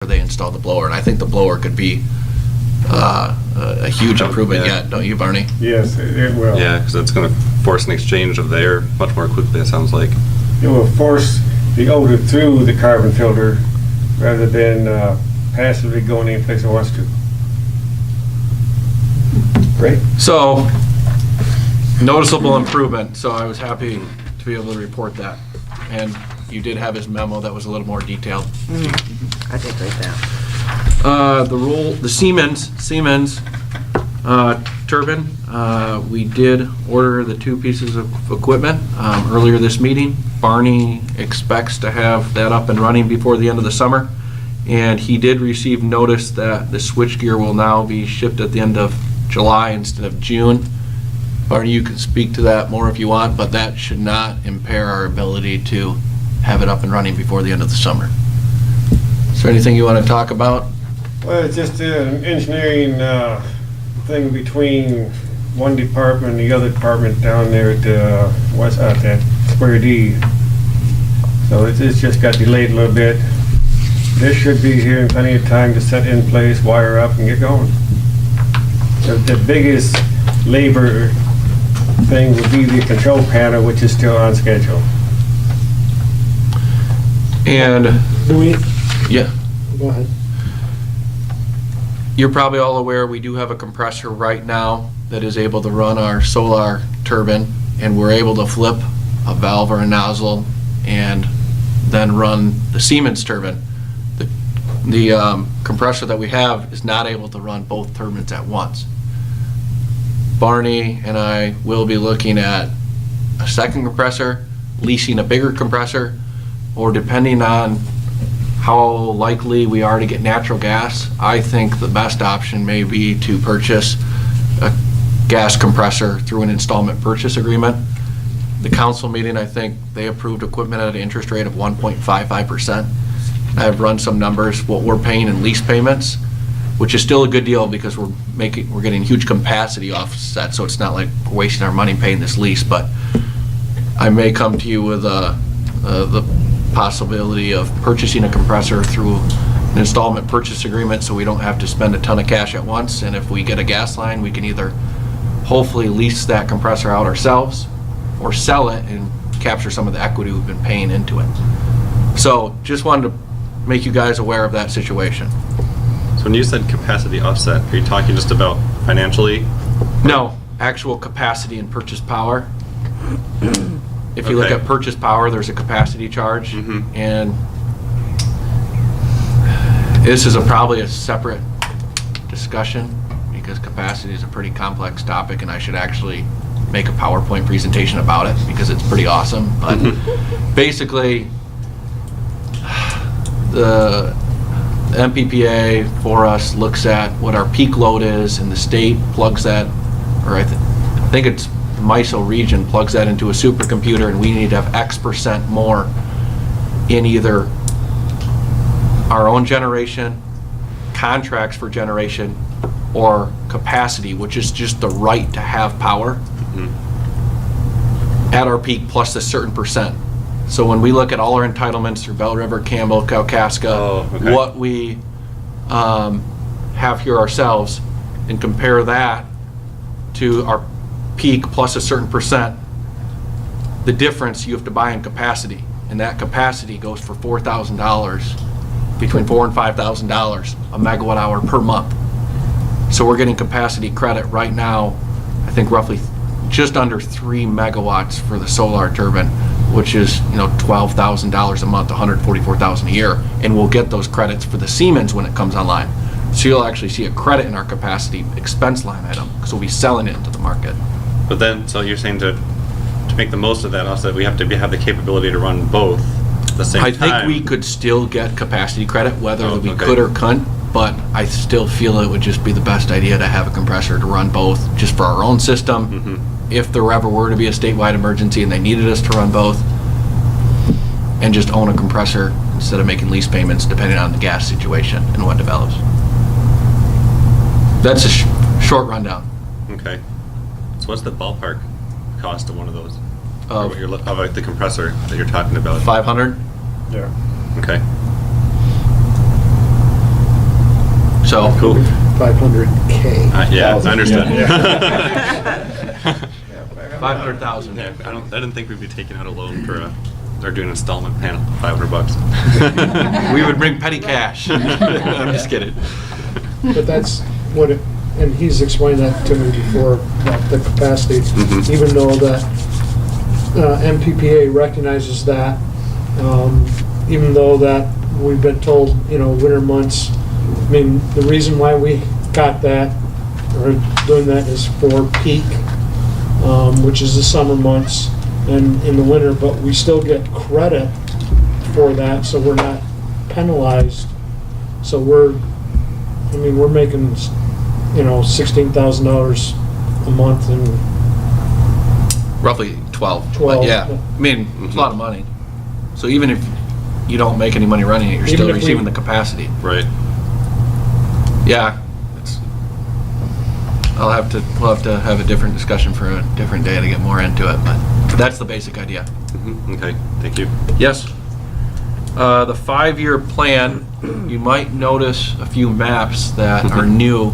they installed the blower, and I think the blower could be a huge improvement yet, don't you, Barney? Yes, it will. Yeah, because it's going to force an exchange of the air much more quickly, it sounds like. It will force the odor through the carbon filter rather than passively going any place it wants to. Great. So, noticeable improvement, so I was happy to be able to report that. And you did have his memo that was a little more detailed. I did read that. The Siemens turbine, we did order the 2 pieces of equipment earlier this meeting. Barney expects to have that up and running before the end of the summer. And he did receive notice that the switchgear will now be shipped at the end of July instead of June. Barney, you can speak to that more if you want, but that should not impair our ability to have it up and running before the end of the summer. Is there anything you want to talk about? Well, it's just an engineering thing between one department and the other department down there at what's out that Square D. So it's just got delayed a little bit. This should be here in plenty of time to set in place, wire up, and get going. The biggest labor thing would be the control panel, which is still on schedule. And, yeah. Go ahead. You're probably all aware, we do have a compressor right now that is able to run our solar turbine, and we're able to flip a valve or a nozzle and then run the Siemens turbine. The compressor that we have is not able to run both turbines at once. Barney and I will be looking at a second compressor, leasing a bigger compressor, or depending on how likely we are to get natural gas, I think the best option may be to purchase a gas compressor through an installment purchase agreement. The council meeting, I think they approved equipment at an interest rate of 1.55%. I've run some numbers, what we're paying in lease payments, which is still a good deal because we're getting huge capacity offset, so it's not like we're wasting our money paying this lease. But I may come to you with the possibility of purchasing a compressor through an installment purchase agreement so we don't have to spend a ton of cash at once. And if we get a gas line, we can either hopefully lease that compressor out ourselves or sell it and capture some of the equity we've been paying into it. So just wanted to make you guys aware of that situation. So when you said capacity offset, are you talking just about financially? No, actual capacity and purchase power. If you look Okay. at purchase power, there's a capacity charge, and this is probably a separate discussion because capacity is a pretty complex topic, and I should actually make a PowerPoint presentation about it because it's pretty awesome. But basically, the MPPA for us looks at what our peak load is, and the state plugs that, or I think it's the MISO region plugs that into a supercomputer, and we need to have X% more in either our own generation, contracts for generation, or capacity, which is just the right to have power at our peak plus a certain percent. So when we look at all our entitlements through Bell River, Campbell, Kalkaska, what we have here ourselves, and compare that to our peak plus a certain percent, the difference you have to buy in capacity, and that capacity goes for $4,000, between $4,000 and $5,000 a megawatt hour per month. So we're getting capacity credit right now, I think roughly just under 3 megawatts for the solar turbine, which is $12,000 a month, $144,000 a year, and we'll get those credits for the Siemens when it comes online. So you'll actually see a credit in our capacity expense line item because we'll be selling it into the market. But then, so you're saying to make the most of that offset, we have to have the capability to run both at the same time? I think we could still get capacity credit, whether we okay. could or couldn't, but I still feel it would just be the best idea to have a compressor to run both, just for our own system. If there ever were to be a statewide emergency and they needed us to run both, and just own a compressor instead of making lease payments depending on the gas situation and what develops. That's a short rundown. Okay. So what's the ballpark cost of one of those? Of Of the compressor that you're talking about? 500? Yeah. Okay. So, Cool. 500K. Yeah, I understood. 500,000. Yeah, I didn't think we'd be taking out a loan for or doing an installment panel, $500. We would bring petty cash. I'm just kidding. But that's what it, and he's explained that to me before, about the capacity, Mhm. even though that MPPA recognizes that, even though that we've been told, winter months, I mean, the reason why we got that, or doing that is for peak, which is the summer months and in the winter, but we still get credit for that, so we're not penalized. So we're making, $16,000 a month and Roughly 12. But 12, yeah, yeah. I mean, it's a lot of money. So even if you don't make any money running it, you're Even still if we- receiving the capacity. Right. Yeah, we'll have to have a different discussion for a different day to get more into it, but that's the basic idea. Mhm. Okay, thank you. Yes. The 5-year plan, you might notice a few maps that are new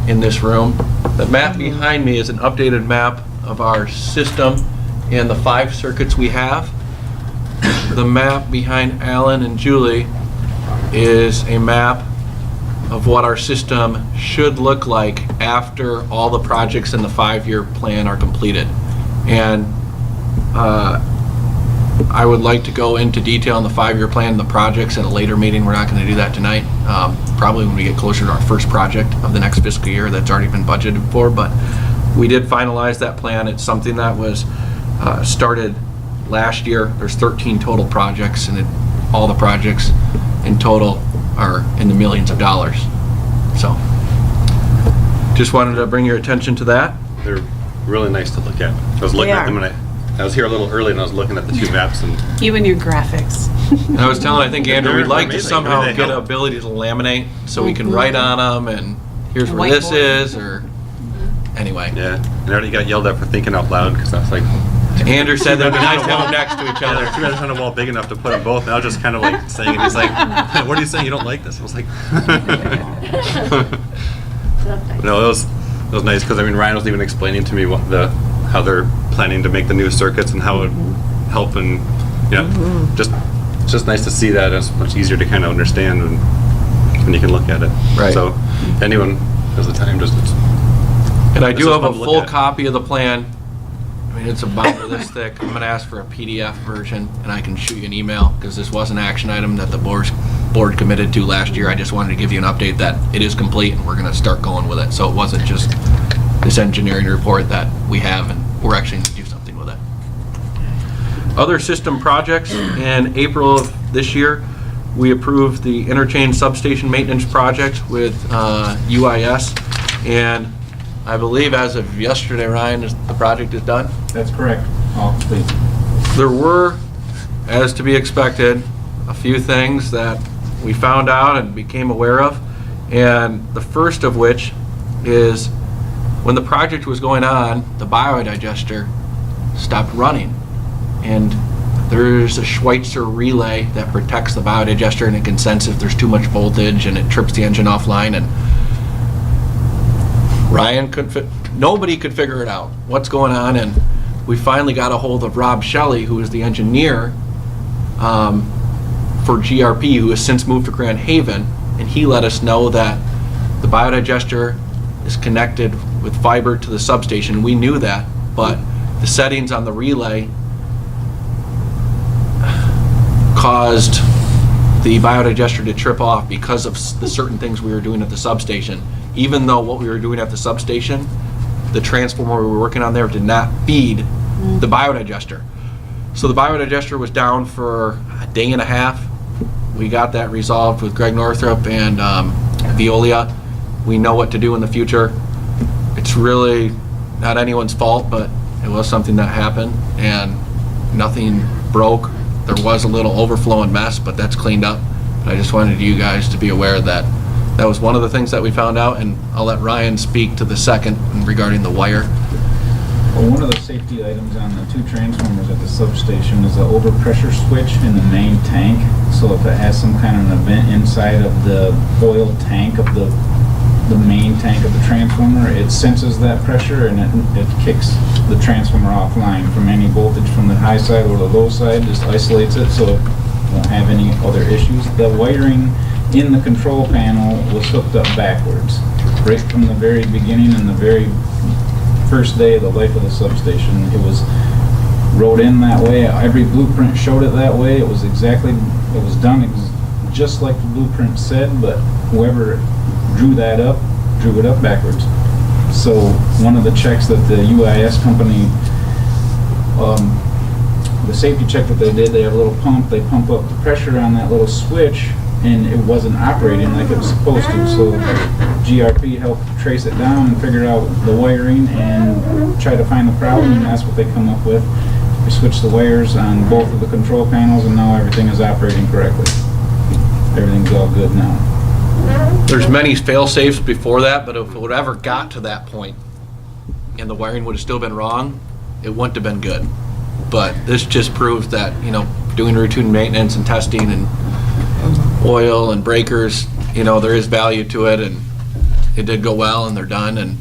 in this room. The map behind me is an updated map of our system and the 5 circuits we have. The map behind Alan and Julie is a map of what our system should look like after all the projects in the 5-year plan are completed. And I would like to go into detail on the 5-year plan and the projects at a later meeting. We're not going to do that tonight. Probably when we get closer to our first project of the next fiscal year that's already been budgeted for. But we did finalize that plan. It's something that was started last year. There's 13 total projects, and all the projects in total are in the millions of dollars. So just wanted to bring your attention to that. They're really nice to look at. I was looking They at them are. and I was here a little early and I was looking at the 2 maps and You and your graphics. And I was telling, I think, Andrew, we'd like to Amazing. somehow I mean, they get an help. ability to laminate so we can write on them and here's A where this whiteboard. is, or, anyway. yeah, and I already got yelled at for thinking out loud because I was like, Andrew said that'd be nice to have them next to each yeah, they're other. too bad it's on a wall big enough to put them both. And I was just kind of like saying it. He's like, what are you saying? You don't like this? I was like, no, it was nice because Ryan was even explaining to me how they're planning to make the new circuits and how it would help and it's just nice to see that. It's much easier to kind of understand when you can look at it. Right. So anyone has the time, And I It's do just have a fun to look full at. copy of the plan. I mean, it's about this thick. I'm gonna ask for a PDF version and I can shoot you an email because this was an action item that the board committed to last year. I just wanted to give you an update that it is complete and we're gonna start going with it. So it wasn't just this engineering report that we have and we're actually gonna do something with it. Other system projects, in April of this year, we approved the interchange substation maintenance project with UIS. And I believe as of yesterday, Ryan, the project is done. That's correct. All complete. There were, as to be expected, a few things that we found out and became aware of. And the first of which is when the project was going on, the biodigester stopped running. And there's a Schweitzer relay that protects the biodigester and it can sense if there's too much voltage and it trips the engine offline. And Ryan nobody could figure it out, what's going on, and we finally got a hold of Rob Shelley, who is the engineer for GRP, who has since moved to Grand Haven, and he let us know that the biodigester is connected with fiber to the substation. We knew that, but the settings on the relay caused the biodigester to trip off because of the certain things we were doing at the substation. Even though what we were doing at the substation, the transformer we were working on there did not feed the biodigester. So the biodigester was down for a day and a half. We got that resolved with Greg Northrup and Veolia. We know what to do in the future. It's really not anyone's fault, but it was something that happened and nothing broke. There was a little overflow and mess, but that's cleaned up. But I just wanted you guys to be aware that that was one of the things that we found out, and I'll let Ryan speak to the second regarding the wire. Well, one of the safety items on the two transformers at the substation is the overpressure switch in the main tank. So if it has some kind of an event inside of the oil tank of the main tank of the transformer, it senses that pressure and it kicks the transformer offline from any voltage from the high side or the low side, just isolates it so it won't have any other issues. The wiring in the control panel was hooked up backwards, right from the very beginning and the very first day of the life of the substation. It was wrote in that way. Every blueprint showed it that way. It was done just like the blueprint said, but whoever drew it up backwards. So one of the checks that the UIS company, the safety check that they did, they have a little pump, they pump up the pressure on that little switch, and it wasn't operating like it was supposed to. So GRP helped trace it down and figure out the wiring and try to find the problem, and that's what they come up with. We switched the wires on both of the control panels, and now everything is operating correctly. Everything's all good now. There's many fail-safes before that, but if it would ever got to that point and the wiring would have still been wrong, it wouldn't have been good. But this just proves that, doing routine maintenance and testing and oil and breakers, there is value to it, and it did go well, and they're done, and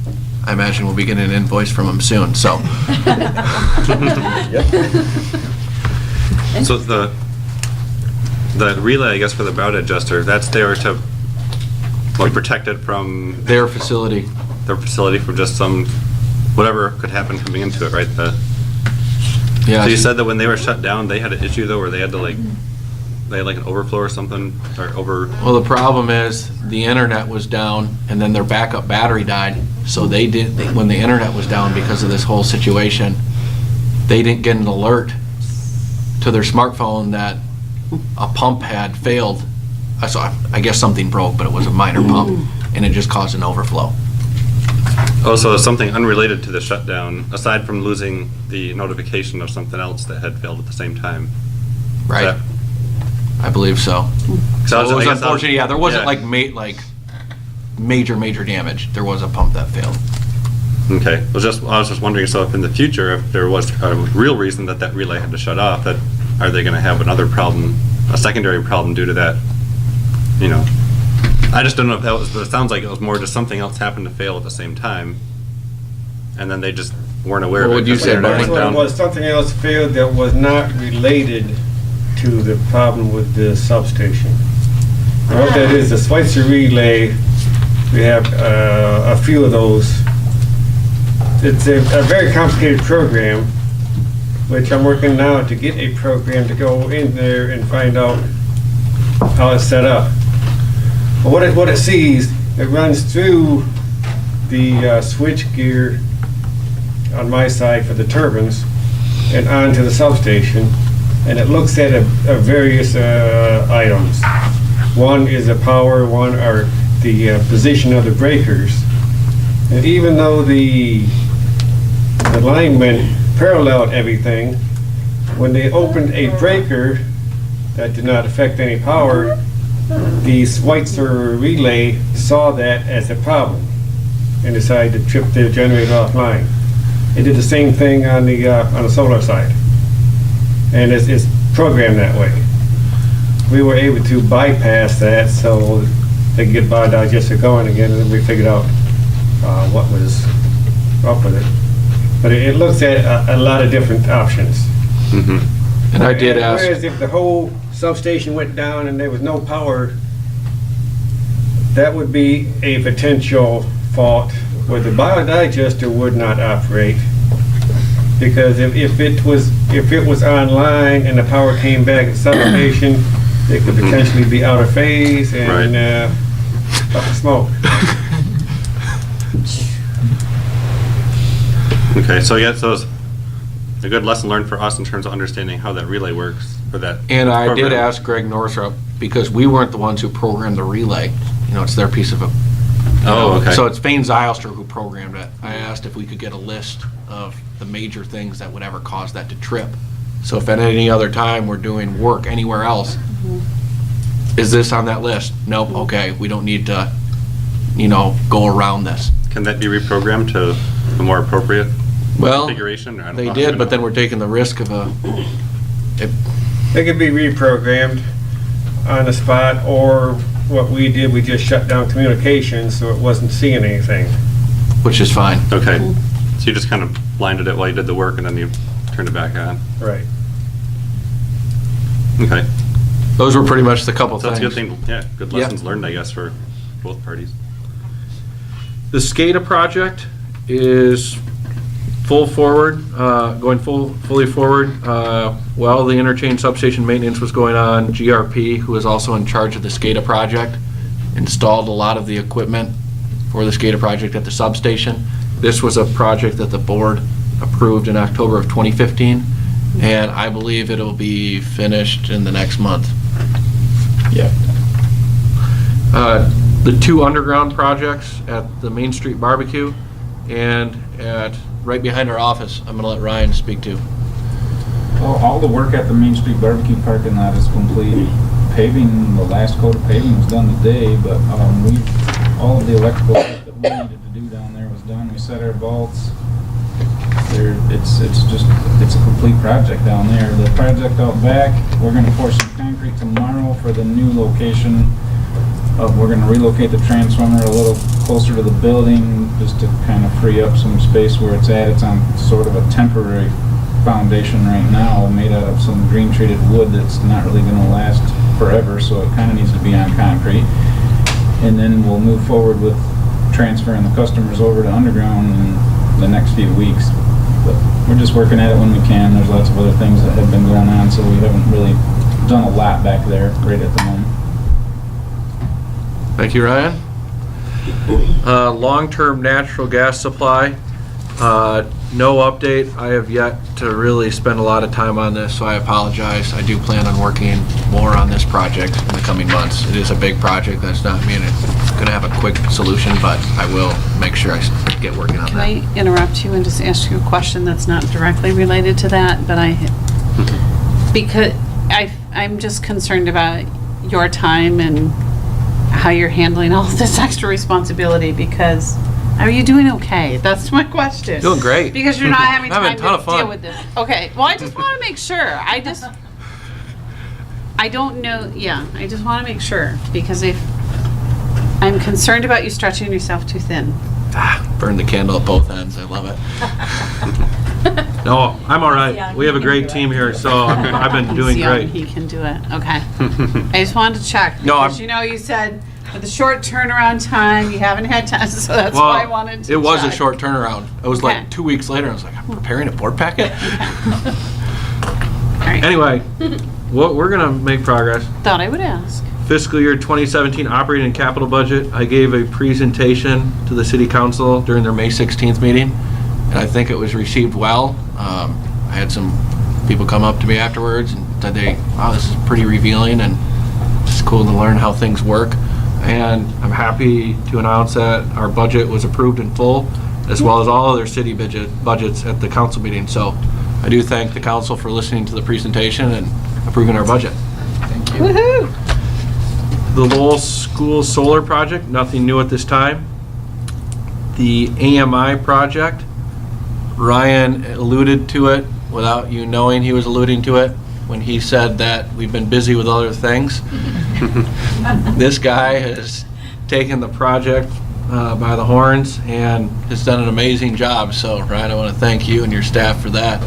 I imagine we'll be getting an invoice from them soon, so. So the relay, I guess, for the bout adjuster, that's there to protect it from Their facility. their facility from just whatever could happen coming into it, right? Yeah. So you said that when they were shut down, they had an issue though, where they had to they had an overflow or something, or Well, the problem is the internet was down and then their backup battery died. So when the internet was down because of this whole situation, they didn't get an alert to their smartphone that a pump had failed. I guess something broke, but it was a minor pump, and it just caused an overflow. Oh, so something unrelated to the shutdown, aside from losing the notification of something else that had failed at the same time. Right. I believe so. So it was unfortunate. Yeah, there wasn't yeah. major damage. There was a pump that failed. Okay. I was just wondering, so if in the future, if there was a real reason that relay had to shut off, are they going to have another problem, a secondary problem due to that? I just don't know if that was, but it sounds like it was more just something else happened to fail at the same time, and then they just weren't aware What of it. would you because say, the internet Barney? went down. Was something else failed that was not related to the problem with the substation. And what that is, the Schweitzer relay, we have a few of those. It's a very complicated program, which I'm working now to get a program to go in there and find out how it's set up. But what it sees, it runs through the switch gear on my side for the turbines and onto the substation, and it looks at various items. One is the power, one are the position of the breakers. And even though the linemen paralleled everything, when they opened a breaker that did not affect any power, the Schweitzer relay saw that as a problem and decided to trip the generator offline. It did the same thing on the solar side, and it's programmed that way. We were able to bypass that so they could get Bow Digester going again, and then we figured out what was up with it. But it looks at a lot of different options. Mhm. And I did ask. Whereas if the whole substation went down and there was no power, that would be a potential fault where the biodigester would not operate. Because if it was online and the power came back at substation, it could potentially be out of phase and up in smoke. Okay, so yeah, so it's a good lesson learned for us in terms of understanding how that relay works for that. And I did program. ask Greg Northrup, because we weren't the ones who programmed the relay. It's their piece of a. Oh, okay. So it's Fane Zylster who programmed it. I asked if we could get a list of the major things that would ever cause that to trip. So if at any other time we're doing work anywhere else, is this on that list? Nope, okay, we don't need to, go around this. Can that be reprogrammed to a more appropriate? Well, configuration? Or I don't they know. did, but then we're taking the risk of They could be reprogrammed on the spot, or what we did, we just shut down communications so it wasn't seeing anything. which is fine. Okay, so you just kind of blinded it while you did the work and then you turned it back on? Right. Okay, Those were pretty much the couple so that's a things. good thing, yeah, good Yeah. lessons learned, I guess, for both parties. The SCADA project is full forward, going fully forward. While the interchange substation maintenance was going on, GRP, who is also in charge of the SCADA project, installed a lot of the equipment for the SCADA project at the substation. This was a project that the board approved in October of 2015, and I believe it'll be finished in the next month. Yeah. The two underground projects at the Main Street Barbecue and at, right behind our office, I'm gonna let Ryan speak to. Well, all the work at the Main Street Barbecue parking lot is complete. Paving, the last coat of paving was done today, but all of the electrical work that we needed to do down there was done. We set our vaults. It's a complete project down there. The project out back, we're gonna pour some concrete tomorrow for the new location. We're gonna relocate the transformer a little closer to the building, just to kind of free up some space where it's at. It's on sort of a temporary foundation right now, made out of some green treated wood that's not really gonna last forever, so it kind of needs to be on concrete. And then we'll move forward with transferring the customers over to underground in the next few weeks. But we're just working at it when we can. There's lots of other things that have been going on, so we haven't really done a lot back there right at the moment. Thank you, Ryan. Long-term natural gas supply, no update. I have yet to really spend a lot of time on this, so I apologize. I do plan on working more on this project in the coming months. It is a big project. That's not mean it's going to have a quick solution, but I will make sure I get working on Can that. I interrupt you and just ask you a question that's not directly related to that, but because I'm just concerned about your time and how you're handling all of this extra responsibility, because are you doing okay? That's my question. Doing great. Because you're not having I'm having time a ton of to fun. deal with this. Okay, well, I just want to make sure. I don't know, yeah, I just want to make sure, because if, I'm concerned about you stretching yourself too thin. Burn the candle at both ends. I love it. No, I'm all right. We have a great team here, so I've been doing He's young, great. He can do it, okay. I just wanted to check, No, because you said with the short turnaround time, you haven't had time, so that's why I wanted to It was a check. short turnaround. It was Okay. like 2 weeks later. I was like, I'm preparing a board packet. All right, Anyway, we're gonna make progress. thought I would ask. Fiscal year 2017 operating and capital budget. I gave a presentation to the city council during their May 16th meeting, and I think it was received well. I had some people come up to me afterwards and said wow, this is pretty revealing and it's cool to learn how things work. And I'm happy to announce that our budget was approved in full, as well as all other city budgets at the council meeting. So I do thank the council for listening to the presentation and approving our budget. Woohoo! The Lowell School Solar Project, nothing new at this time. The AMI project, Ryan alluded to it without you knowing he was alluding to it when he said that we've been busy with other things. This guy has taken the project by the horns and has done an amazing job. So Ryan, I want to thank you and your staff for that.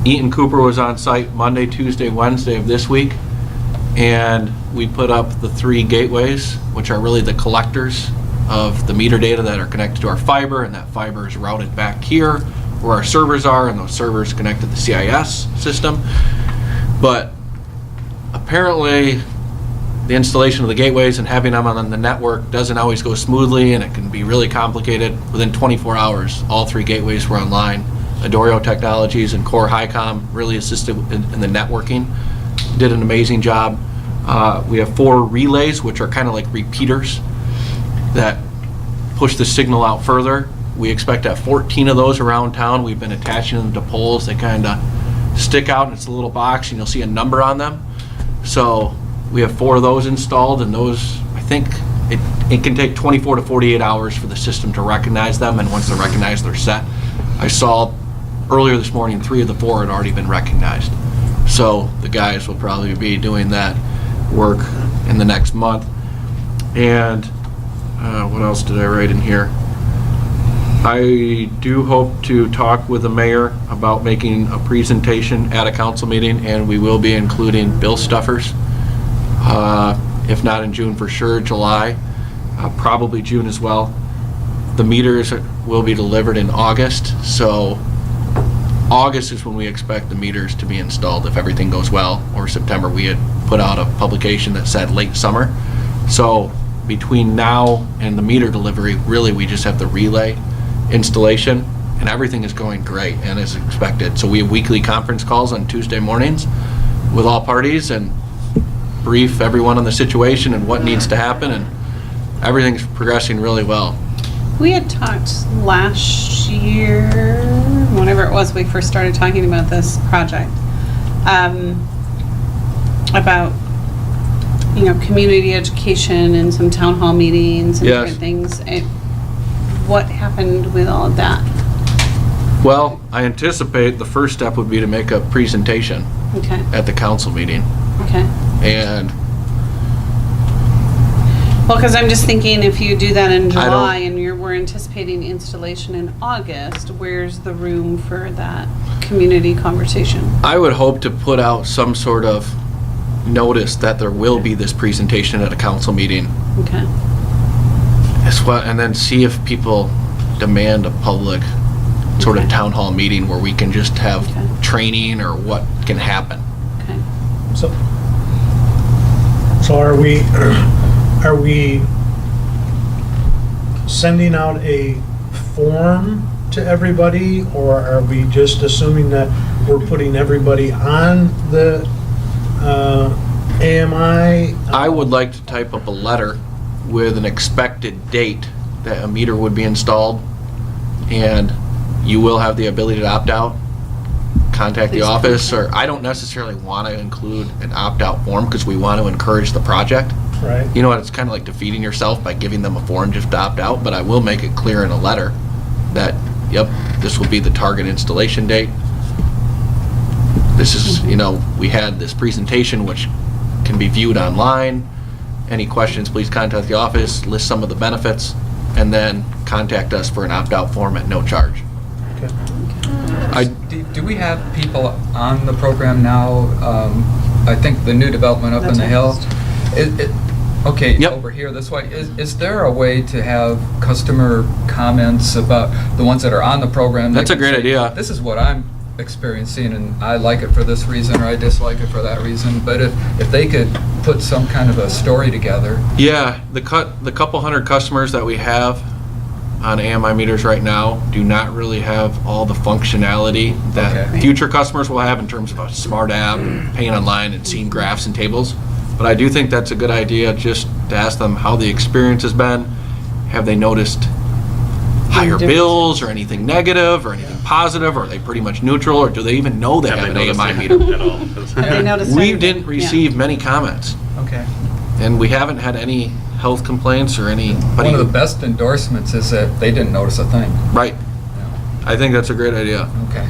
Eaton Cooper was on site Monday, Tuesday, Wednesday of this week, and we put up the 3 gateways, which are really the collectors of the meter data that are connected to our fiber, and that fiber is routed back here where our servers are, and those servers connect to the CIS system. But apparently the installation of the gateways and having them on the network doesn't always go smoothly, and it can be really complicated. Within 24 hours, all 3 gateways were online. Adorio Technologies and Core Highcom really assisted in the networking, did an amazing job. We have 4 relays, which are kind of like repeaters that push the signal out further. We expect to have 14 of those around town. We've been attaching them to poles. They kind of stick out, and it's a little box, and you'll see a number on them. So we have 4 of those installed, and those, I think it can take 24 to 48 hours for the system to recognize them, and once they're recognized, they're set. I saw earlier this morning, 3 of the 4 had already been recognized. So the guys will probably be doing that work in the next month. And what else did I write in here? I do hope to talk with the mayor about making a presentation at a council meeting, and we will be including bill stuffers. If not in June, for sure July, probably June as well. The meters will be delivered in August, so August is when we expect the meters to be installed if everything goes well, or September. We had put out a publication that said late summer. So between now and the meter delivery, really we just have the relay installation, and everything is going great and as expected. So we have weekly conference calls on Tuesday mornings with all parties and brief everyone on the situation and what needs to happen, and everything's progressing really well. We had talked last year, whenever it was we first started talking about this project, about, you know, community education and some town hall meetings and Yes. different things. What happened with all of that? Well, I anticipate the first step would be to make a presentation Okay, at the council meeting, okay. and Well, because I'm just thinking if you do that in I don't- July and we're anticipating installation in August, where's the room for that community conversation? I would hope to put out some sort of notice that there will be this presentation at a council meeting. Okay, As well, and then see if people demand a public sort of Okay. town hall meeting where we can just have Okay. training or what can happen. okay. So are we sending out a form to everybody, or are we just assuming that we're putting everybody on the AMI? I would like to type up a letter with an expected date that a meter would be installed, and you will have the ability to opt out. Contact the Please office, contact. or I don't necessarily want to include an opt-out form because we want to encourage the project. Right? You know what, it's kind of like defeating yourself by giving them a form just to opt out, but I will make it clear in a letter that, yep, this will be the target installation date. This is, you know, we had this presentation which can be viewed online. Any questions, please contact the office, list some of the benefits, and then contact us for an opt-out form at no charge. Okay. Do we have people on the program now? I think the new development up in the hill. Okay, Yep. over here this way. Is there a way to have customer comments about the ones that are on the program? They That's a can great say, idea. This is what I'm experiencing, and I like it for this reason, or I dislike it for that reason. But if they could put some kind of a story together. Yeah, the couple hundred customers that we have on AMI meters right now do not really have all the functionality that Okay. future customers will have in terms of a smart app, paying online and seeing graphs and tables. But I do think that's a good idea, just to ask them how the experience has been. Have they noticed higher difference. bills or anything negative or anything positive? Or are they pretty much neutral, or do they even know they have an noticed AMI it meter? at all? Have they noticed We anything? didn't receive many comments, Okay. and we haven't had any health complaints or anybody. One of the best endorsements is that they didn't notice a thing. Right. I think that's a great idea. Okay.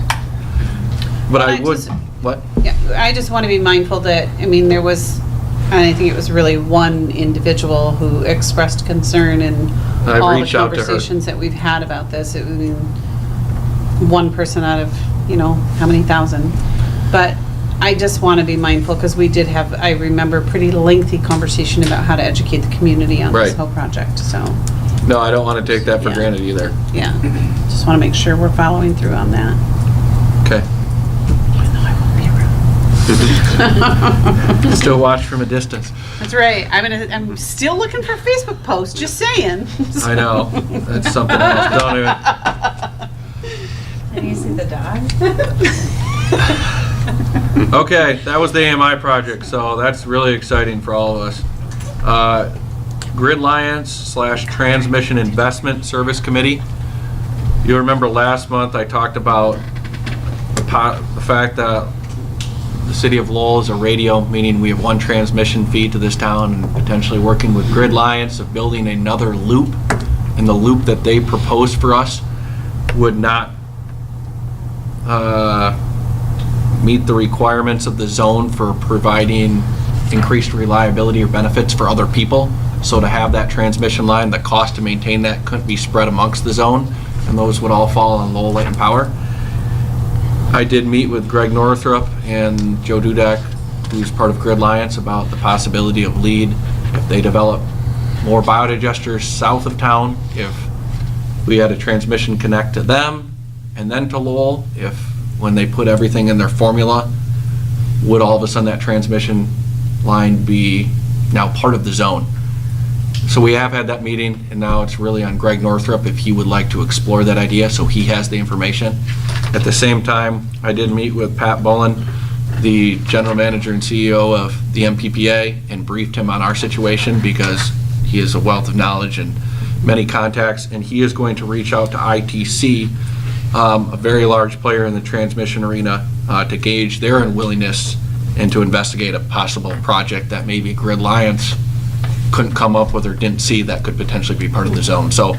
But Well, I I would, just- what? Yeah, I just want to be mindful that, I mean, there was, and I think it was really one individual who expressed concern in I've all the reached out to her. conversations that we've had about this. It was one person out of, you know, how many thousand. But I just want to be mindful because we did have, I remember, pretty lengthy conversation about how to educate the community on this Right. whole project. So, No, I don't want to take that for Yeah. granted either. yeah, just want to make sure we're following through on that. Okay. Even though I won't be around. Still watch from a distance. That's right. I'm still looking for Facebook posts, just saying. I know. That's something else. Don't even. Can you see the dog? Okay, that was the AMI project, so that's really exciting for all of us. Grid Alliance / Transmission Investment Service Committee. You remember last month I talked about the fact that the city of Lowell is a radio, meaning we have one transmission feed to this town, and potentially working with Grid Alliance of building another loop. And the loop that they propose for us would not meet the requirements of the zone for providing increased reliability or benefits for other people. So to have that transmission line, the cost to maintain that couldn't be spread amongst the zone, and those would all fall on Lowell Light and Power. I did meet with Greg Northrup and Joe Dudek, who's part of Grid Alliance, about the possibility of LEED if they develop more biodigesters south of town, if we had a transmission connect to them and then to Lowell, if when they put everything in their formula, would all of a sudden that transmission line be now part of the zone? So we have had that meeting, and now it's really on Greg Northrup if he would like to explore that idea, so he has the information. At the same time, I did meet with Pat Bullen, the general manager and CEO of the MPPA, and briefed him on our situation because he has a wealth of knowledge and many contacts, and he is going to reach out to ITC, a very large player in the transmission arena, to gauge their unwillingness and to investigate a possible project that maybe Grid Alliance couldn't come up with or didn't see that could potentially be part of the zone. So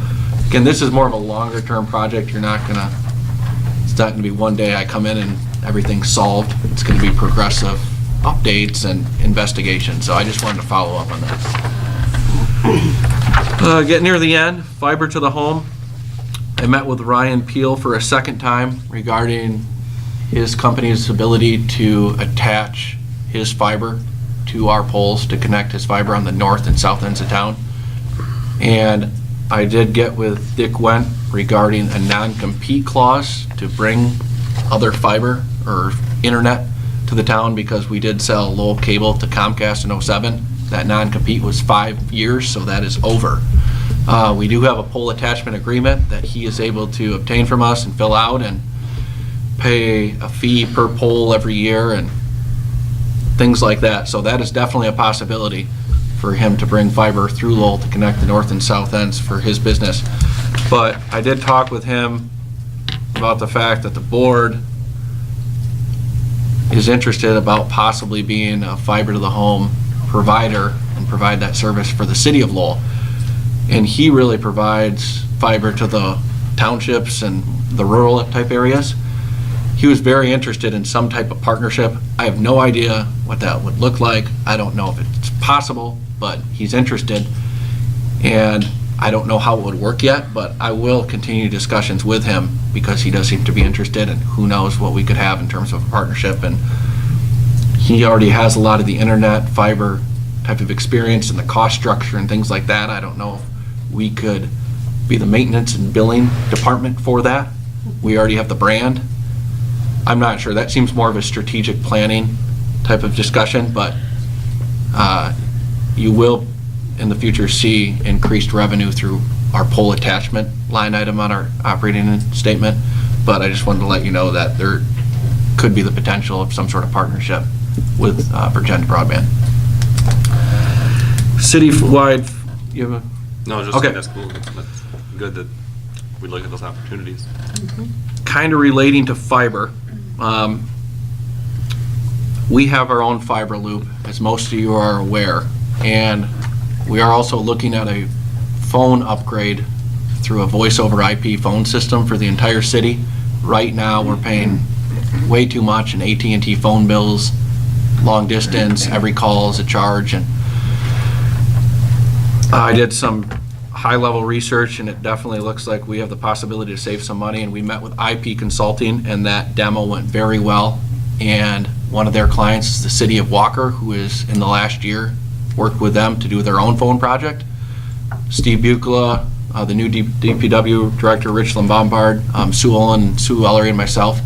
again, this is more of a longer term project. It's not gonna be one day I come in and everything's solved. It's gonna be progressive updates and investigations. So I just wanted to follow up on that. Getting near the end, fiber to the home. I met with Ryan Peel for a second time regarding his company's ability to attach his fiber to our poles to connect his fiber on the north and south ends of town. And I did get with Dick Wendt regarding a non-compete clause to bring other fiber or internet to the town, because we did sell Lowell Cable to Comcast in '07. That non-compete was 5 years, so that is over. We do have a pole attachment agreement that he is able to obtain from us and fill out and pay a fee per pole every year and things like that. So that is definitely a possibility for him to bring fiber through Lowell to connect the north and south ends for his business. But I did talk with him about the fact that the board is interested about possibly being a fiber to the home provider and provide that service for the city of Lowell. And he really provides fiber to the townships and the rural type areas. He was very interested in some type of partnership. I have no idea what that would look like. I don't know if it's possible, but he's interested. And I don't know how it would work yet, but I will continue discussions with him because he does seem to be interested, and who knows what we could have in terms of a partnership. And he already has a lot of the internet fiber type of experience and the cost structure and things like that. I don't know if we could be the maintenance and billing department for that. We already have the brand. I'm not sure. That seems more of a strategic planning type of discussion, but you will in the future see increased revenue through our pole attachment line item on our operating statement. But I just wanted to let you know that there could be the potential of some sort of partnership with Virginia Broadband. City-wide, you have a No, just Okay. saying that's cool. That's good that we look at those opportunities. kind of relating to fiber. We have our own fiber loop, as most of you are aware, and we are also looking at a phone upgrade through a voice over IP phone system for the entire city. Right now, we're paying way too much in AT&T phone bills, long distance, every call is a charge. And I did some high-level research, and it definitely looks like we have the possibility to save some money. And we met with IP Consulting, and that demo went very well. And one of their clients is the city of Walker, who is in the last year worked with them to do their own phone project. Steve Buchla, the new DPW director, Rich Lombard, Sue Olin, Sue Ellery, and myself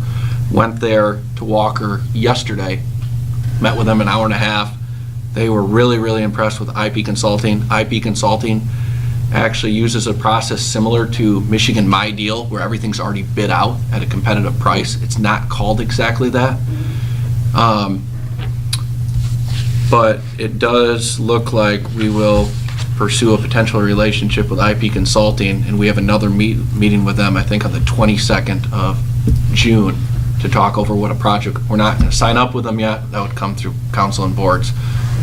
went there to Walker yesterday, met with them an hour and a half. They were really, really impressed with IP Consulting. IP Consulting actually uses a process similar to Michigan My Deal, where everything's already bid out at a competitive price. It's not called exactly that. But it does look like we will pursue a potential relationship with IP Consulting, and we have another meeting with them, I think, on the 22nd of June to talk over what a project, we're not going to sign up with them yet, that would come through council and boards,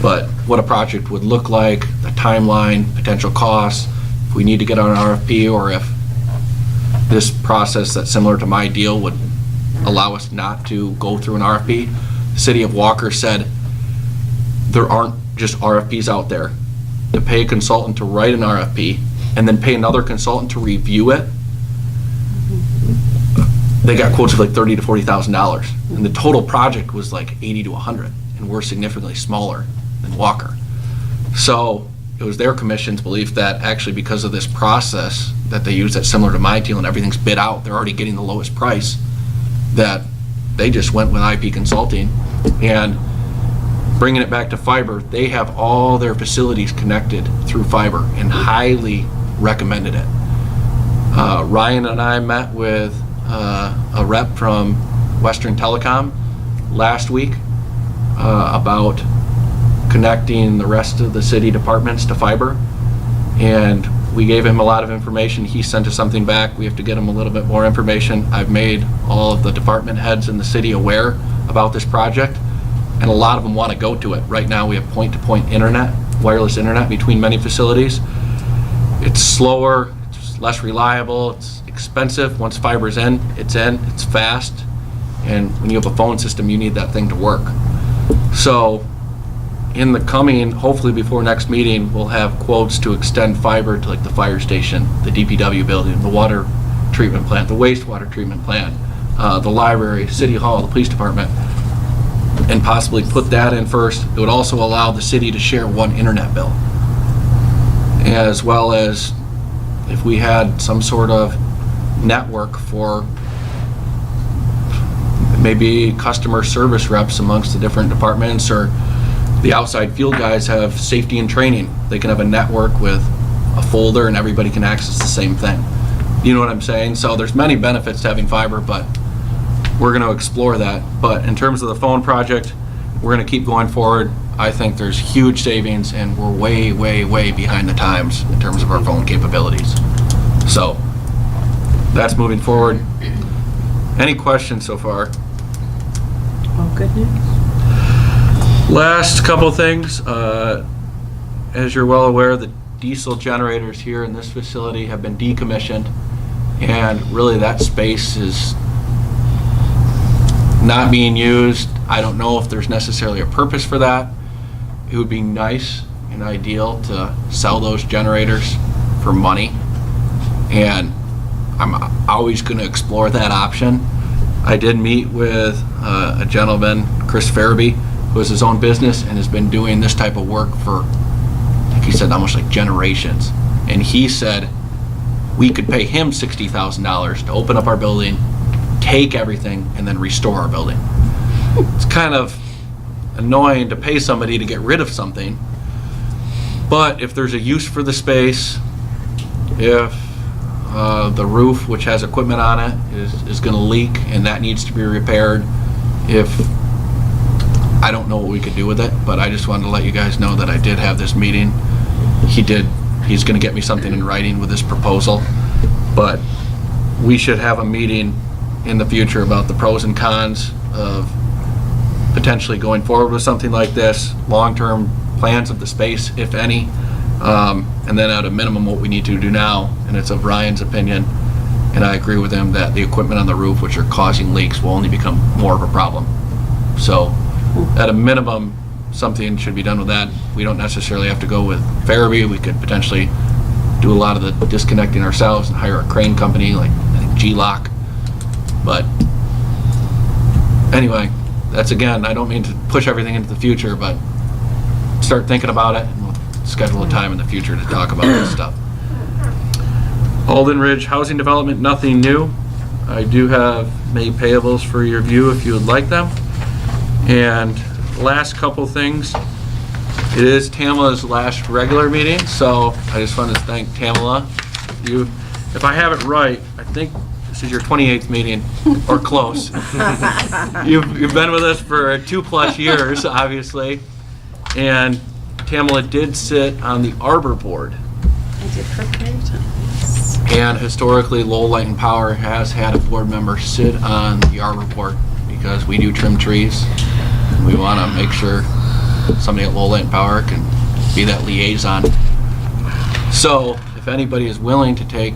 but what a project would look like, the timeline, potential costs, if we need to get on an RFP, or if this process that's similar to my deal would allow us not to go through an RFP. The city of Walker said there aren't just RFPs out there. To pay a consultant to write an RFP and then pay another consultant to review it, they got quotes of like $30,000 to $40,000, and the total project was like 80 to 100, and we're significantly smaller than Walker. So it was their commission's belief that actually because of this process that they use that's similar to my deal and everything's bid out, they're already getting the lowest price, that they just went with IP Consulting. And bringing it back to fiber, they have all their facilities connected through fiber and highly recommended it. Ryan and I met with a rep from Western Telecom last week about connecting the rest of the city departments to fiber, and we gave him a lot of information. He sent us something back. We have to get him a little bit more information. I've made all of the department heads in the city aware about this project, and a lot of them want to go to it. Right now we have point-to-point internet, wireless internet between many facilities. It's slower, it's less reliable, it's expensive. Once fiber's in, it's fast, and when you have a phone system, you need that thing to work. So in the coming, hopefully before next meeting, we'll have quotes to extend fiber to like the fire station, the DPW building, the water treatment plant, the wastewater treatment plant, the library, city hall, the police department, and possibly put that in first. It would also allow the city to share one internet bill, as well as if we had some sort of network for maybe customer service reps amongst the different departments, or the outside field guys have safety and training. They can have a network with a folder and everybody can access the same thing. You know what I'm saying? So there's many benefits to having fiber, but we're going to explore that. But in terms of the phone project, we're going to keep going forward. I think there's huge savings, and we're way, way, way behind the times in terms of our phone capabilities. So that's moving forward. Any questions so far? Oh, good news. Last couple things. As you're well aware, the diesel generators here in this facility have been decommissioned, and really that space is not being used. I don't know if there's necessarily a purpose for that. It would be nice and ideal to sell those generators for money, and I'm always going to explore that option. I did meet with a gentleman, Chris Farabee, who has his own business and has been doing this type of work for, like he said, almost like generations. And he said we could pay him $60,000 to open up our building, take everything, and then restore our building. It's kind of annoying to pay somebody to get rid of something, but if there's a use for the space, if the roof, which has equipment on it, is going to leak and that needs to be repaired, I don't know what we could do with it, but I just wanted to let you guys know that I did have this meeting. He's going to get me something in writing with this proposal, but we should have a meeting in the future about the pros and cons of potentially going forward with something like this, long-term plans of the space, if any, and then at a minimum what we need to do now, and it's of Ryan's opinion, and I agree with him that the equipment on the roof, which are causing leaks, will only become more of a problem. So at a minimum, something should be done with that. We don't necessarily have to go with Farabee. We could potentially do a lot of the disconnecting ourselves and hire a crane company like I think G-Lock. But anyway, that's, again, I don't mean to push everything into the future, but start thinking about it, and we'll schedule a time in the future to talk about this stuff. Alden Ridge Housing Development, nothing new. I do have May payables for your review if you would like them. And last couple things, it is Tamala's last regular meeting, so I just wanted to thank Tamala. If I have it right, I think this is your 28th meeting, or close. You've been with us for 2+ years, obviously, and Tamala did sit on the Arbor Board. I did for a period of time, yes. And historically, Lowell Light and Power has had a board member sit on the arbor board because we do trim trees. We want to make sure somebody at Lowell Light and Power can be that liaison. So if anybody is willing to take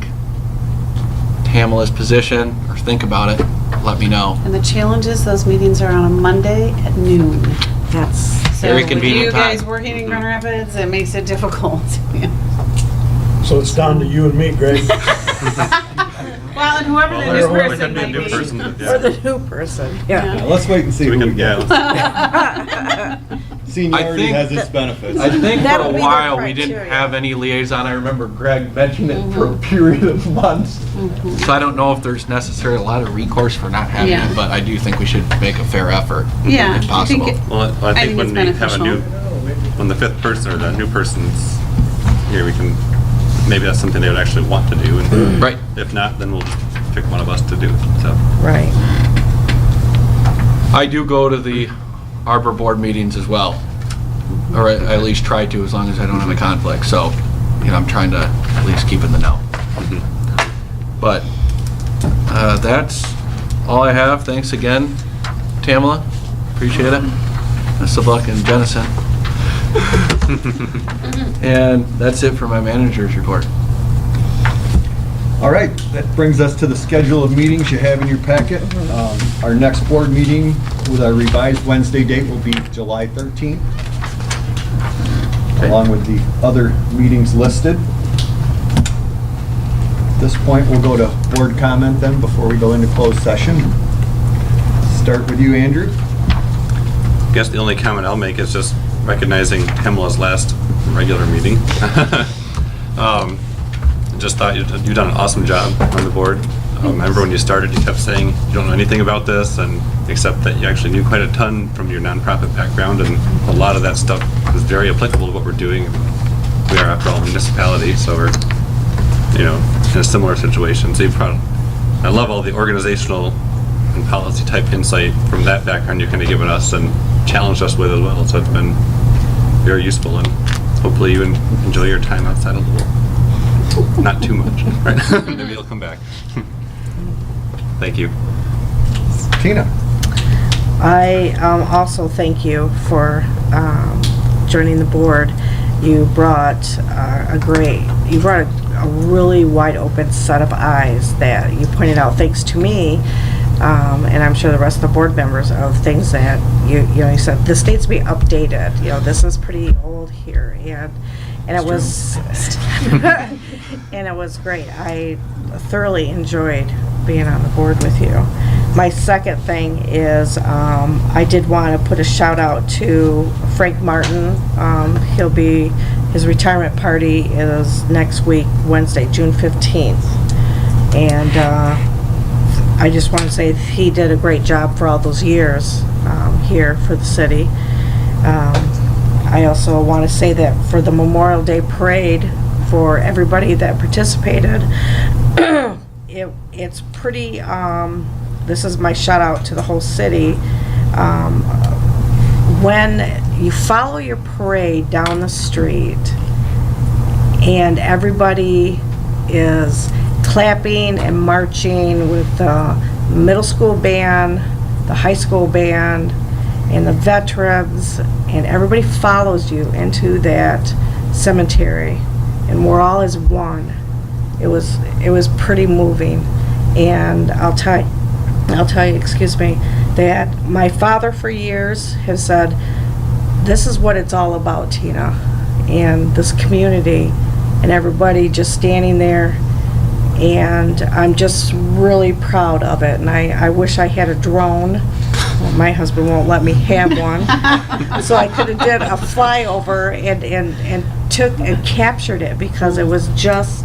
Tamala's position or think about it, let me know. And the challenge is those meetings are on a Monday at noon. That's Very So convenient with you guys time. working in Grand Rapids, it makes it difficult. So it's down to you and me, Greg. Well, and whoever the Well, new there person could be a might new be. person, but or the yeah. new person, yeah. Yeah. Let's wait and see We who we can, get. yeah, Seniority think- has its benefits. I think for That'll a be the while, we didn't criteria. have any liaison. I remember Greg mentioned it for a period of months. So I don't know if there's necessarily a lot of recourse for not having Yeah. it, but I do think we should make a fair effort, Yeah, if I think possible. it- well, I think think when it's we have a beneficial. new, when the fifth person or the new person's here, we can, maybe that's something they would actually want to do. And Right. if not, then we'll just pick one of us to do it, so. Right. I do go to the Arbor Board meetings as well, or I at least try to, as long as I don't have a conflict. So, I'm trying to at least keep in the know. But that's all I have. Thanks again, Tamala. Appreciate it. Best of luck in Jenison. And that's it for my manager's report. All right, that brings us to the schedule of meetings you have in your packet. Our next board meeting with our revised Wednesday date will be July 13th, along with the other meetings listed. At this point, we'll go to board comment then before we go into closed session. Start with you, Andrew. I guess the only comment I'll make is just recognizing Tamala's last regular meeting. Just thought you've done an awesome job on the board. I remember when you started, you kept saying you don't know anything about this, and except that you actually knew quite a ton from your nonprofit background, and a lot of that stuff is very applicable to what we're doing. We are, after all, a municipality, so we're, in a similar situation. So I love all the organizational and policy type insight from that background you're kind of giving us and challenged us with as well. So it's been very useful, and hopefully you enjoy your time outside a little. Not too much, right? Maybe you'll come back. Thank you. Tina. I also thank you for joining the board. You brought a really wide open set of eyes that you pointed out, thanks to me, and I'm sure the rest of the board members, of things that you said this needs to be updated. This is pretty old here, and it was and it was great. I thoroughly enjoyed being on the board with you. My second thing is I did want to put a shout out to Frank Martin. His retirement party is next week, Wednesday, June 15th. And I just want to say he did a great job for all those years here for the city. I also want to say that for the Memorial Day Parade, for everybody that participated, it's pretty, this is my shout out to the whole city. When you follow your parade down the street and everybody is clapping and marching with the middle school band, the high school band, and the veterans, and everybody follows you into that cemetery, and we're all as one. It was pretty moving, and I'll tell you, excuse me, that my father for years has said, this is what it's all about, Tina, and this community, and everybody just standing there, and I'm just really proud of it, and I wish I had a drone. Well, my husband won't let me have one, so I could have did a flyover and took and captured it, because it was just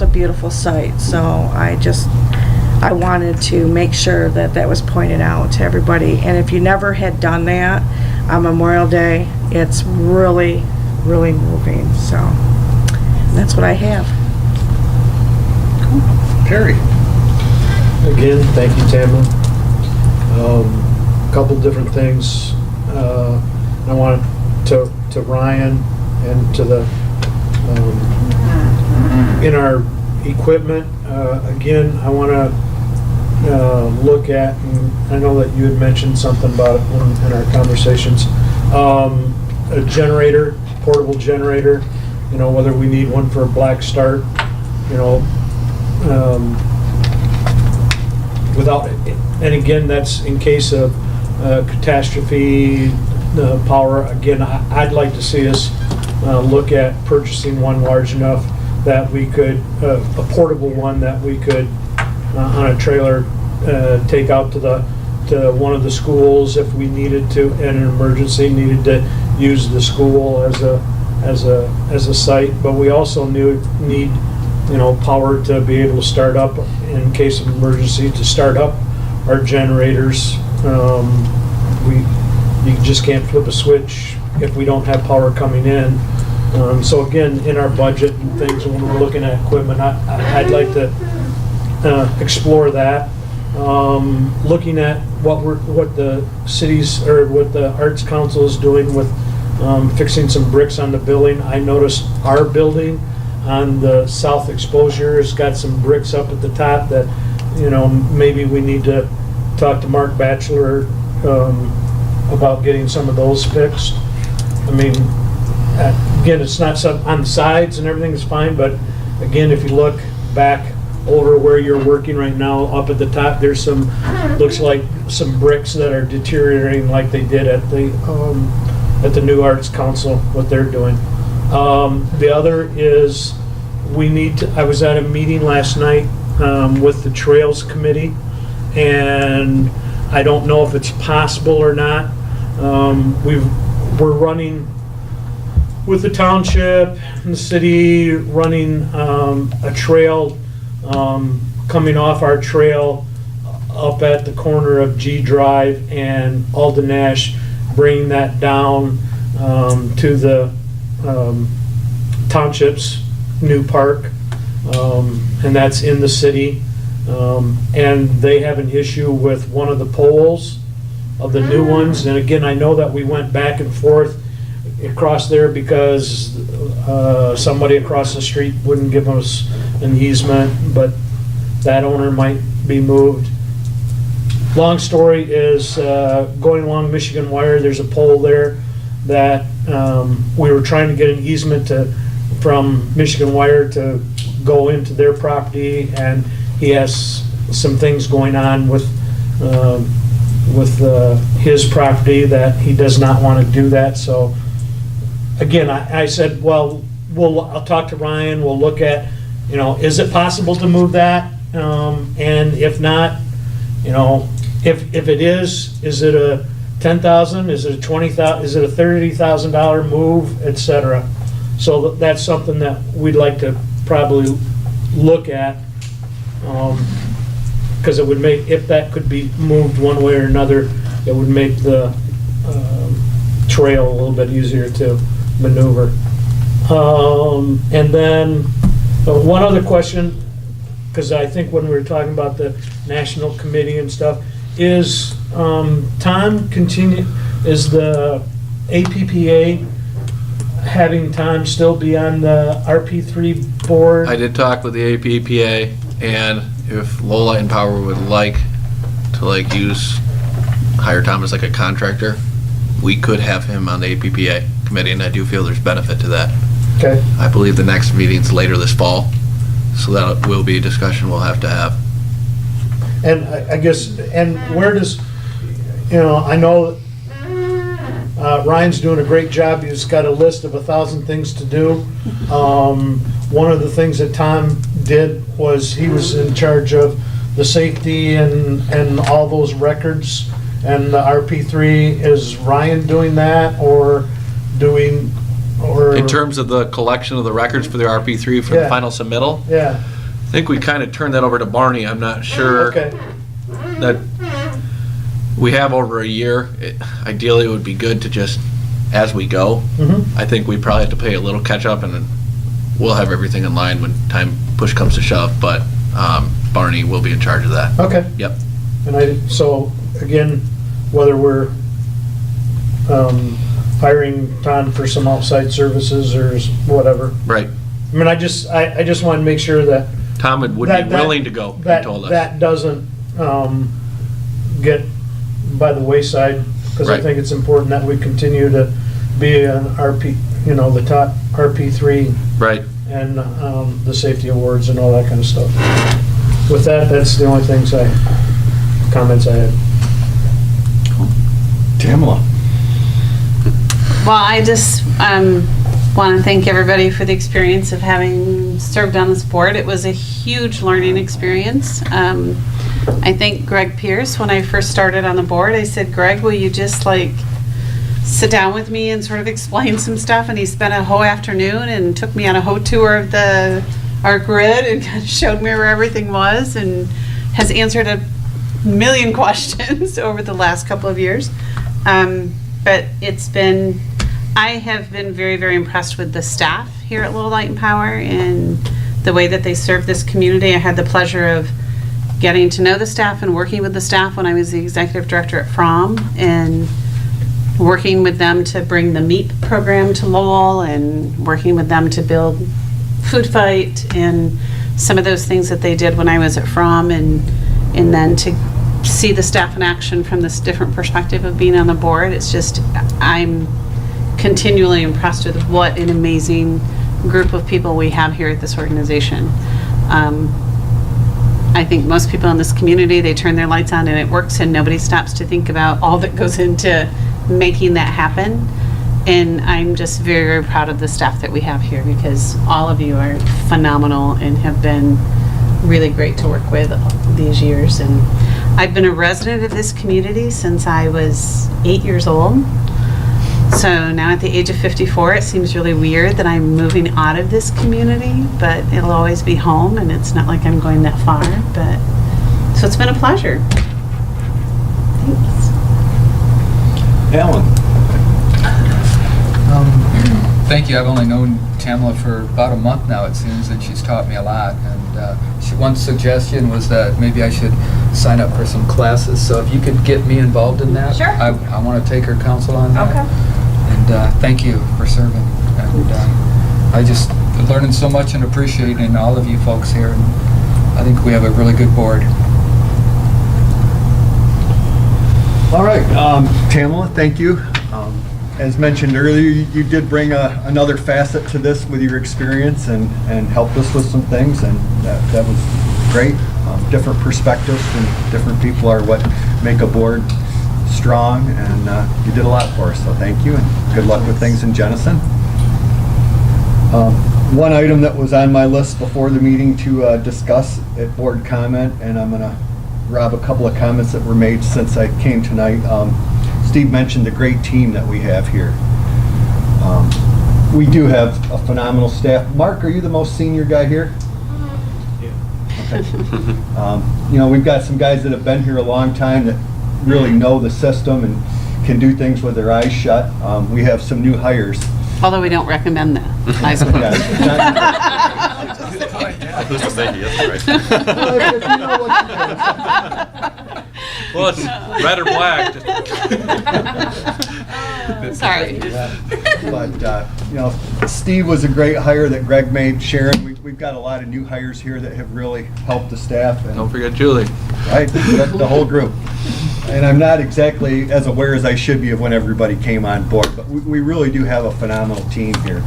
a beautiful sight. So I wanted to make sure that was pointed out to everybody. And if you never had done that on Memorial Day, it's really, really moving. So that's what I have. Perry. Again, thank you, Tamara. Couple different things. I want to Ryan and to the, in our equipment, again, I want to look at, and I know that you had mentioned something about it in our conversations, a generator, portable generator, you know, whether we need one for a black start, you know, without, and again, that's in case of catastrophe, power. Again, I'd like to see us look at purchasing one large enough that we could, a portable one that we could, on a trailer, take out to one of the schools if we needed to, in an emergency, needed to use the school as a site. But we also need, you know, power to be able to start up in case of emergency, to start up our generators. You just can't flip a switch if we don't have power coming in. So again, in our budget and things, when we're looking at equipment, I'd like to explore that. Looking at what the cities, or what the Arts Council is doing with fixing some bricks on the building. I noticed our building on the south exposure has got some bricks up at the top that, you know, maybe we need to talk to Mark Batchelor about getting some of those fixed. I mean, again, it's not on the sides and everything is fine, but again, if you look back over where you're working right now, up at the top, there's some, looks like some bricks that are deteriorating like they did at the new Arts Council, what they're doing. The other is, I was at a meeting last night with the Trails Committee, and I don't know if it's possible or not. We're running with the township and the city, running a trail coming off our trail up at the corner of G Drive and Alden Nash, bringing that down to the township's new park, and that's in the city. And they have an issue with one of the poles of the new ones. And again, I know that we went back and forth across there because somebody across the street wouldn't give us an easement, but that owner might be moved. Long story is, going along Michigan Wire, there's a pole there that we were trying to get an easement from Michigan Wire to go into their property, and he has some things going on with his property that he does not want to do that. So again, I said, well, I'll talk to Ryan, we'll look at, you know, is it possible to move that? And if not, you know, if it is it a $10,000, is it a $20,000, is it a $30,000 move, et cetera? So that's something that we'd like to probably look at, because it would make, if that could be moved one way or another, it would make the trail a little bit easier to maneuver. And then one other question, because I think when we were talking about the national committee and stuff, is Tom is the APPA having Tom still be on the RP3 board? I did talk with the APPA, and if Lowlight and Power would like to hire Tom as like a contractor, we could have him on the APPA committee, and I do feel there's benefit to that. Okay. I believe the next meeting's later this fall, so that will be a discussion we'll have to have. And I guess, and where does, you know, I know Ryan's doing a great job. He's got a list of 1,000 things to do. One of the things that Tom did was he was in charge of the safety and all those records. And the RP3, is Ryan doing that or doing, or? In terms of the collection of the records for the RP3 for the Yeah. final submittal, Yeah, I think we kind of turned that over to Barney. I'm not sure okay, that we have over a year. Ideally, it would be good to just, as we go, I think we probably have to play a little catch up, and then we'll have everything in line when push comes to shove, but Barney will be in charge of that. okay. Yep. And so again, whether we're hiring Tom for some outside services or whatever. Right. I mean, I just want to make sure that Tom would be That- willing to go, he that, told us. that doesn't get by the wayside, because I Right. think it's important that we continue to be an RP, the top RP3 Right. and the safety awards and all that kind of stuff. With that, that's the only comments I had. Tamala. Well, I just want to thank everybody for the experience of having served on this board. It was a huge learning experience. I think Greg Pierce, when I first started on the board, I said, Greg, will you just sit down with me and sort of explain some stuff? And he spent a whole afternoon and took me on a whole tour of our grid and kind of showed me where everything was, and has answered a million questions over the last couple of years. But I have been very, very impressed with the staff here at Little Light and Power and the way that they serve this community. I had the pleasure of getting to know the staff and working with the staff when I was the executive director at Fromm, and working with them to bring the MEAP program to Lowell, and working with them to build Food Fight and some of those things that they did when I was at Fromm, and then to see the staff in action from this different perspective of being on the board. It's just, I'm continually impressed with what an amazing group of people we have here at this organization. I think most people in this community, they turn their lights on and it works, and nobody stops to think about all that goes into making that happen. And I'm just very, very proud of the staff that we have here, because all of you are phenomenal and have been really great to work with these years. And I've been a resident of this community since I was 8 years old. So now at the age of 54, it seems really weird that I'm moving out of this community, but it'll always be home, and it's not like I'm going that far. But so it's been a pleasure. Thanks. Alan. Thank you. I've only known Tamala for about a month now, it seems, and she's taught me a lot. And one suggestion was that maybe I should sign up for some classes. So if you could get me involved in that, Sure. I want to take her counsel on that. Okay. And thank you for serving. And I just learning so much and appreciating all of you folks here. And I think we have a really good board. All right, Tamala, thank you. As mentioned earlier, you did bring another facet to this with your experience and helped us with some things, and that was great. Different perspectives from different people are what make a board strong, and you did a lot for us, so thank you, and good luck with things in Jenison. One item that was on my list before the meeting to discuss at board comment, and I'm going to rob a couple of comments that were made since I came tonight. Steve mentioned the great team that we have here. We do have a phenomenal staff. Mark, are you the most senior guy here? Yeah. Okay. We've got some guys that have been here a long time that really know the system and can do things with their eyes shut. We have some new hires. Although we don't recommend that, I suppose. Who's to say he isn't, right? If you know what you're doing. Well, it's red or black. Sorry. But, Steve was a great hire that Greg made. Sharon, we've got a lot of new hires here that have really helped the staff. And Don't forget Julie. right, the whole group. And I'm not exactly as aware as I should be of when everybody came on board, but we really do have a phenomenal team here.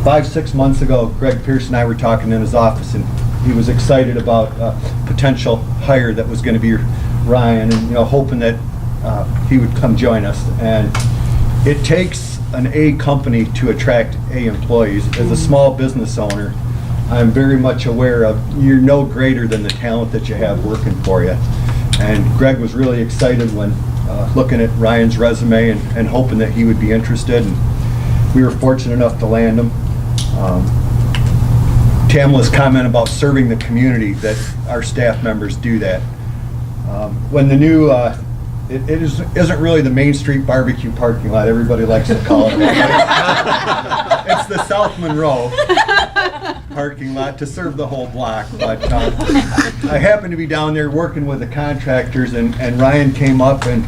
5-6 months ago, Greg Pierce and I were talking in his office, and he was excited about a potential hire that was going to be Ryan, and hoping that he would come join us. And it takes an A company to attract A employees. As a small business owner, I'm very much aware of you're no greater than the talent that you have working for you. And Greg was really excited when looking at Ryan's resume and hoping that he would be interested. And we were fortunate enough to land him. Tamala's comment about serving the community, that our staff members do that. When the new, it isn't really the Main Street barbecue parking lot, everybody likes to call it. It's the South Monroe parking lot to serve the whole block. But I happened to be down there working with the contractors, and Ryan came up, and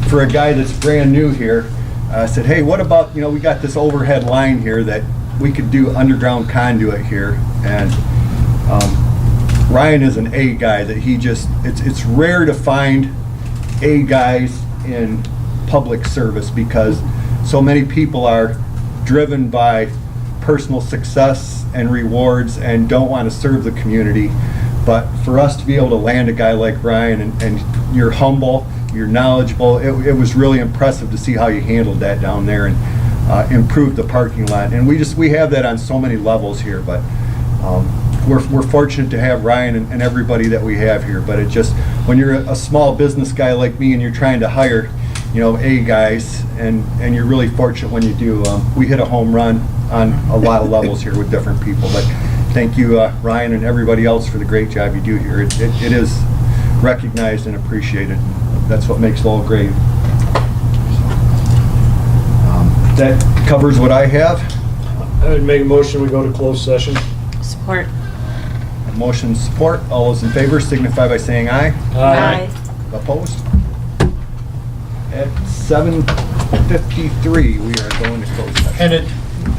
for a guy that's brand new here, I said, hey, what about, we got this overhead line here that we could do underground conduit here, and Ryan is an A guy that he just, it's rare to find A guys in public service because so many people are driven by personal success and rewards and don't want to serve the community. But for us to be able to land a guy like Ryan, and you're humble, you're knowledgeable, it was really impressive to see how you handled that down there and improved the parking lot. And we have that on so many levels here, but we're fortunate to have Ryan and everybody that we have here. But it just, when you're a small business guy like me and you're trying to hire, A guys, and you're really fortunate when you do. We hit a home run on a lot of levels here with different people. But thank you, Ryan, and everybody else for the great job you do here. It is recognized and appreciated. That's what makes Lowell great. That covers what I have. I would make a motion, we go to closed session. Support. Motion support. All those in favor signify by saying aye. Aye. Opposed? At 7:53, we are going to close session.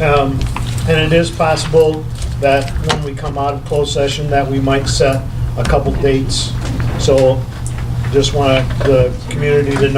And it is possible that when we come out of closed session, that we might set a couple dates. So just want the community to know